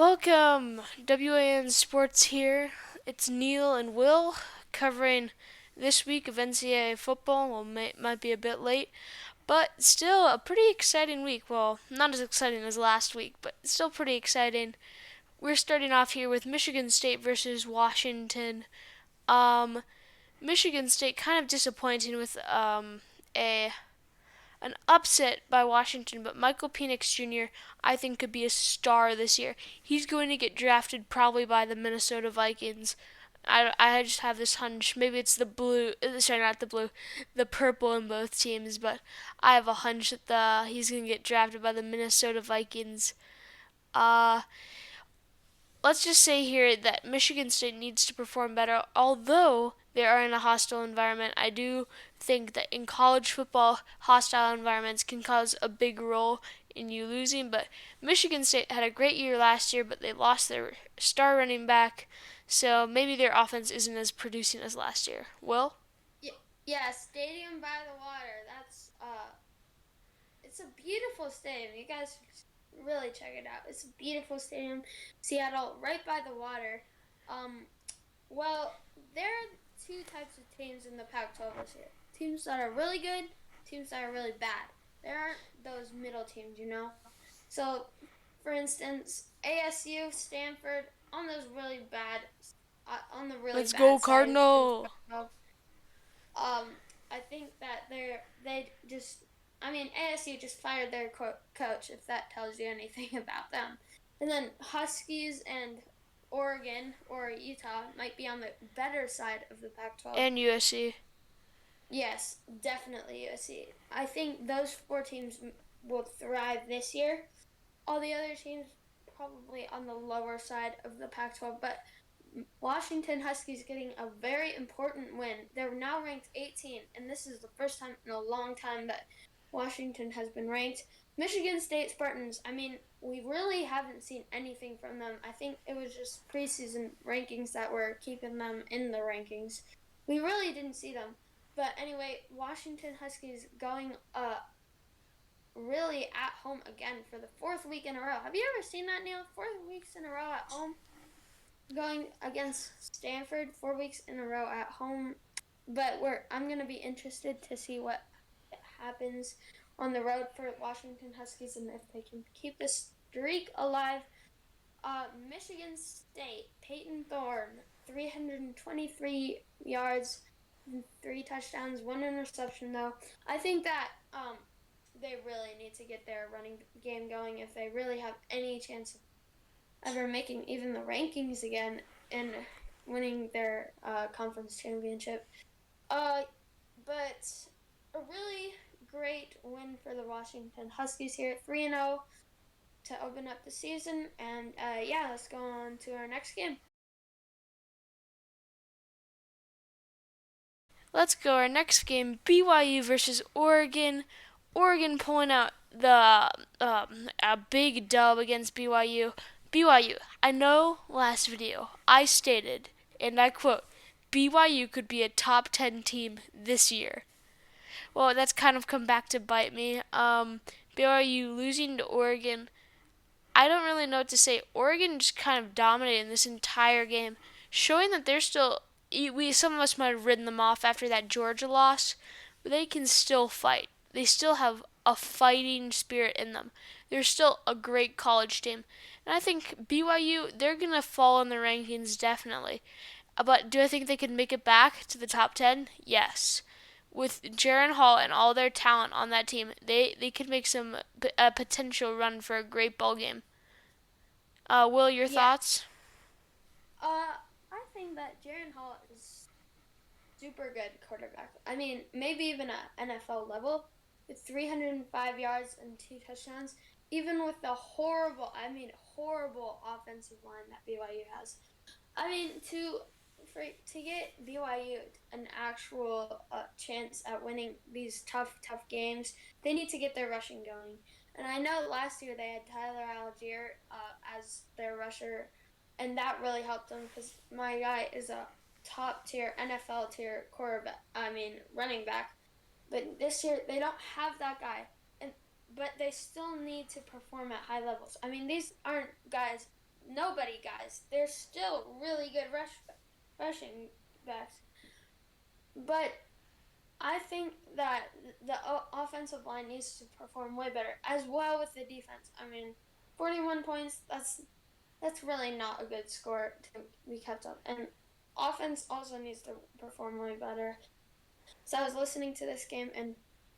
Welcome, WAN Sports here. It's Neil and Will covering this week of NCAA football. Well, might be a bit late, but still a pretty exciting week. Well, not as exciting as last week, but still pretty exciting. We're starting off here with Michigan State versus Washington. Um, Michigan State kind of disappointing with a an upset by Washington, but Michael Penix Jr. I think could be a star this year. He's going to get drafted probably by the Minnesota Vikings. I just have this hunch. Maybe it's the blue. Sorry, not the blue, the purple in both teams. But I have a hunch that he's gonna get drafted by the Minnesota Vikings. Uh, let's just say here that Michigan State needs to perform better. Although they are in a hostile environment, I do think that in college football, hostile environments can cause a big role in you losing. But Michigan State had a great year last year, but they lost their star running back, so maybe their offense isn't as producing as last year. Will? Yeah, yeah, Stadium by the Water. It's a beautiful stadium. You guys should really check it out. It's a beautiful stadium, Seattle, right by the water. Um, well, there are two types of teams in the Pac-12 this year: teams that are really good, teams that are really bad. There aren't those middle teams. So, for instance, ASU, Stanford, on the really Let's go bad side in the Cardinal! Pac-12. I think that ASU just fired their coach, if that tells you anything about them. And then Huskies and Oregon or Utah might be on the better side of the Pac-12. And USC. Yes, definitely USC. I think those four teams will thrive this year. All the other teams probably on the lower side of the Pac-12, but Washington Huskies getting a very important win. They're now ranked 18, and this is the first time in a long time that Washington has been ranked. Michigan State Spartans, we really haven't seen anything from them. I think it was just preseason rankings that were keeping them in the rankings. We really didn't see them. But anyway, Washington Huskies going really at home again for the fourth week in a row. Have you ever seen that, Neil? 4 weeks in a row at home, going against Stanford 4 weeks in a row at home. But I'm gonna be interested to see what happens on the road for Washington Huskies and if they can keep this streak alive. Michigan State, Peyton Thorne, 323 yards, 3 touchdowns, 1 interception though. I think that they really need to get their running game going if they really have any chance of ever making even the rankings again and winning their conference championship. Uh, but a really great win for the Washington Huskies here, 3-0 to open up the season. And yeah, let's go on to our next game. Let's go. Our next game, BYU versus Oregon. Oregon pulling out the a big dub against BYU. BYU. I know last video I stated, and I quote, BYU could be a top 10 team this year. Well, that's kind of come back to bite me. BYU losing to Oregon. I don't really know what to say. Oregon just kind of dominated this entire game, showing that they're still. We some of us might have ridden them off after that Georgia loss, but they can still fight. They still have a fighting spirit in them. They're still a great college team, and I think BYU they're gonna fall in the rankings definitely. But do I think they can make it back to the top 10? Yes. With Jaron Hall and all their talent on that team, they could make some a potential run for a great ball game. Will, your Yeah, thoughts? I think that Jaron Hall is super good quarterback. Maybe even at NFL level with 305 yards and 2 touchdowns, even with the horrible offensive line that BYU has. I mean, to get BYU an actual chance at winning these tough games, they need to get their rushing going. And I know last year they had Tyler Algier as their rusher, and that really helped them because my guy is a top tier NFL tier quarterback. Running back. But this year they don't have that guy, and but they still need to perform at high levels. These aren't guys nobody guys. They're still really good rushing backs, but I think that the offensive line needs to perform way better as well with the defense. I mean, 41 points. That's really not a good score to be kept up, and offense also needs to perform way better. So I was listening to this game, and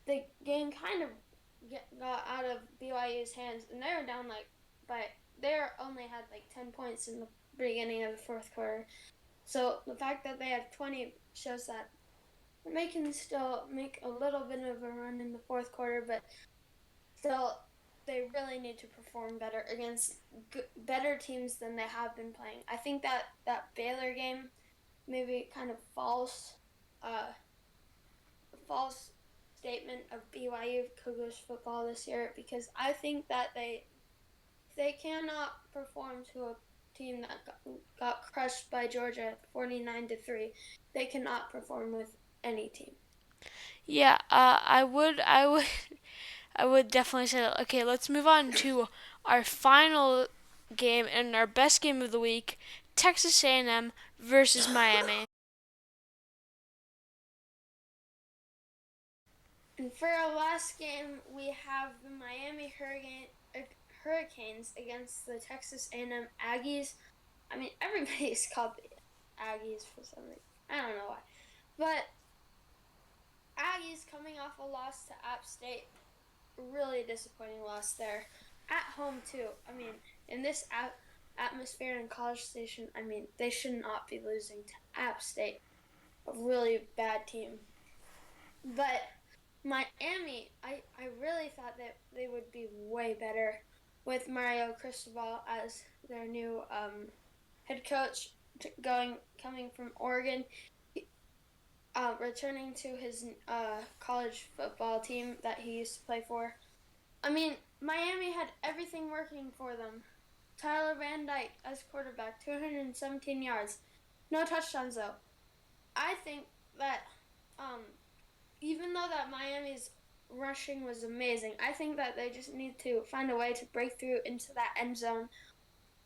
the game kind of got out of BYU's hands, and they were down by they only had like 10 points in the beginning of the fourth quarter. So the fact that they have 20 shows that they can still make a little bit of a run in the fourth quarter, but still they really need to perform better against better teams than they have been playing. I think that Baylor game maybe kind of false statement of BYU Cougars football this year, because I think that they cannot perform to a team that got crushed by Georgia 49-3. They cannot perform with any team. Yeah, I would definitely say that. Okay, let's move on to our final game and our best game of the week: Texas A&M versus Miami. And for our last game, we have the Hurricanes against the Texas A&M Aggies. I mean, everybody's called the Aggies for some reason. I don't know why. But Aggies coming off a loss to App State. Really disappointing loss there. At home, too. I mean, in this atmosphere in College Station, I mean, they should not be losing to App State, a really bad team. But Miami, I really thought that they would be way better with Mario Cristobal as their new head coach, coming from Oregon, returning to his college football team that he used to play for. I mean, Miami had everything working for them. Tyler Van Dyke as quarterback, 217 yards, no touchdowns though. I think that um, even though that Miami's rushing was amazing, I think that they just need to find a way to break through into that end zone.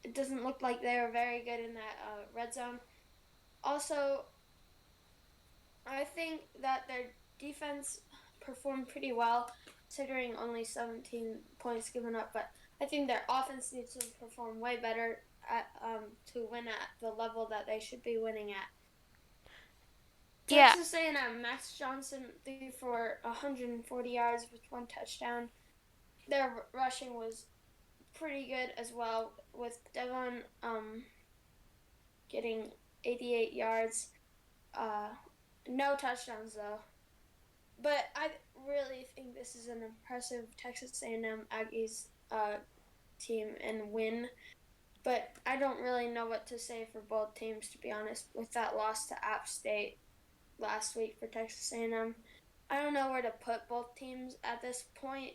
It doesn't look like they are very good in that red zone. Also, I think that their defense performed pretty well, considering only 17 points given up. But I think their offense needs to perform way better to win at the level that they should be winning at. Yeah, Texas A&M, Max Johnson threw for 140 yards with one touchdown. Their rushing was pretty good as well, with Devon getting 88 yards. Uh, no touchdowns though. But I really think this is an impressive Texas A&M Aggies team and win. But I don't really know what to say for both teams, to be honest, with that loss to App State last week for Texas A&M. I don't know where to put both teams at this point.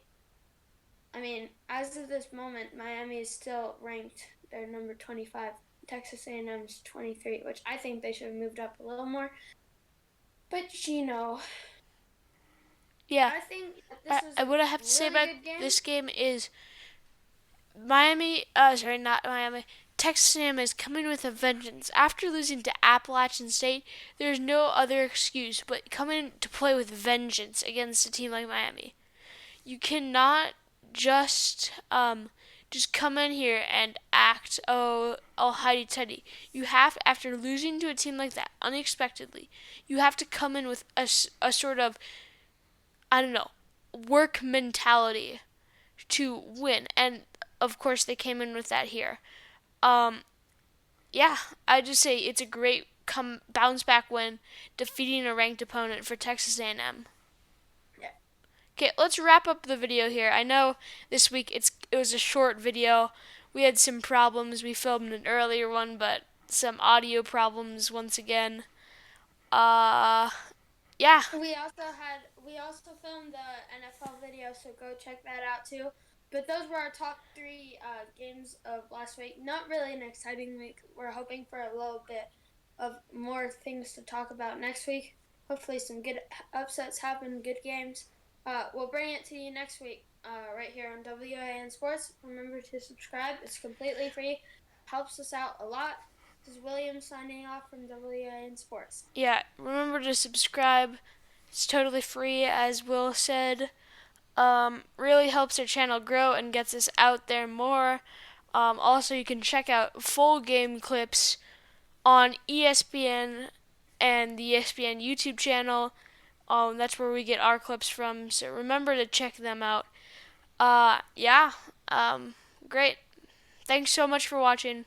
I mean, as of this moment, Miami is still ranked. They're number 25. Texas A&M's 23, which I think they should have moved up a little more. But yeah. I think this was a What I have to say really about good game. this game is Miami, sorry, not Miami. Texas A&M is coming with a vengeance. After losing to Appalachian State, there's no other excuse but coming to play with vengeance against a team like Miami. You cannot just come in here and act all hidey tighty. You have, after losing to a team like that unexpectedly, you have to come in with a sort of, I don't know, work mentality to win. And of course, they came in with that here. Um, yeah, I just say it's a great come bounce back win, defeating a ranked opponent for Texas A&M. Yeah. Okay, let's wrap up the video here. I know this week it was a short video. We had some problems. We filmed an earlier one, but some audio problems once again. Uh, yeah, We also filmed the NFL video, so go check that out too. But those were our top three games of last week. Not really an exciting week. We're hoping for a little bit of more things to talk about next week. Hopefully, some good upsets happen, good games. We'll bring it to you next week, right here on WAN Sports. Remember to subscribe; it's completely free. helps us out a lot. This is William signing off from WAN Sports. Yeah, remember to subscribe. It's totally free, as Will said. Really helps our channel grow and gets us out there more. Also, you can check out full game clips on ESPN and the ESPN YouTube channel. That's where we get our clips from. So remember to check them out. Yeah. Great. Thanks so much for watching.